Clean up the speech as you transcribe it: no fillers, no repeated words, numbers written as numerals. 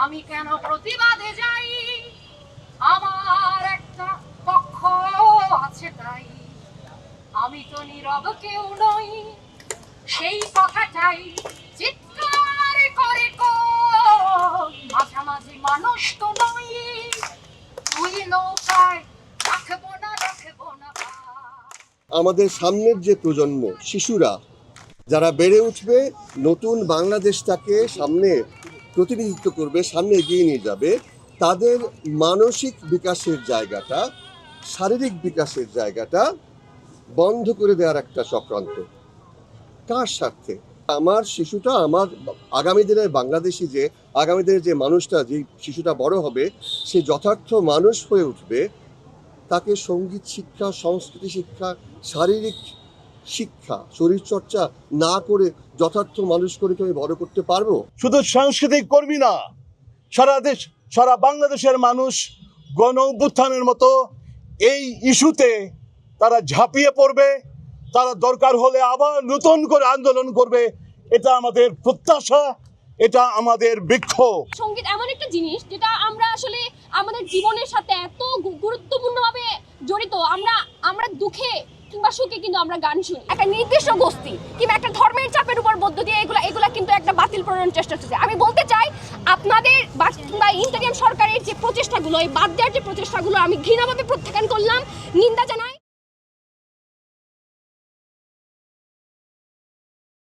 আমি কেন প্রতিবাদে যাই, আমার একটা পক্ষ আছে তাই। আমি তো নীরব কেউ নই, সেই কথাটাই চিৎকার করে কই। মাঝামাঝি মানুষ তো নই, তুই নৌকায় রাখবো না পা। আমাদের সামনের যে প্রজন্ম, শিশুরা যারা বেড়ে উঠবে, নতুন বাংলাদেশটাকে সামনে প্রতিনিধিত্ব করবে, সামনে এগিয়ে নিয়ে যাবে, তাদের মানসিক বিকাশের জায়গাটা, শারীরিক বিকাশের জায়গাটা বন্ধ করে দেওয়ার একটা চক্রান্ত। কার স্বার্থে? আমার শিশুটা, আমার আগামী দিনের বাংলাদেশি, যে আগামী দিনের যে মানুষটা, যে শিশুটা বড় হবে, সে যথার্থ মানুষ হয়ে উঠবে, তাকে সঙ্গীত শিক্ষা, সংস্কৃতি শিক্ষা, শারীরিক শিক্ষা, শরীরচর্চা না করে যথার্থ মানুষ করে কি আমি বড় করতে পারবো? শুধু সাংস্কৃতিক কর্মী না, সারা বাংলাদেশের মানুষ গণ অভ্যুত্থানের মতো এই ইস্যুতে তারা ঝাঁপিয়ে পড়বে, তারা দরকার হলে আবার নতুন করে আন্দোলন করবে। এটা আমাদের প্রত্যাশা, এটা আমাদের বিক্ষোভ। সঙ্গীত এমন একটা জিনিস যেটা আমরা আসলে আমাদের জীবনের সাথে এত গুরুত্বপূর্ণভাবে জড়িত। আমরা দুঃখে কিংবা সুখে কিন্তু আমরা গান শুনি। একটা নির্দিষ্ট গোষ্ঠী কিংবা একটা ধর্মের চাপের উপর মধ্য দিয়ে এগুলা কিন্তু একটা বাতিল প্রণয়নের চেষ্টা হচ্ছে। আমি বলতে চাই, আপনাদের বা ইন্টারিয়াম সরকারের যে প্রচেষ্টাগুলো, এই বাদ দেওয়ার যে প্রচেষ্টাগুলো, আমি ঘৃণাভাবে প্রত্যাখ্যান করলাম, নিন্দা জানাই।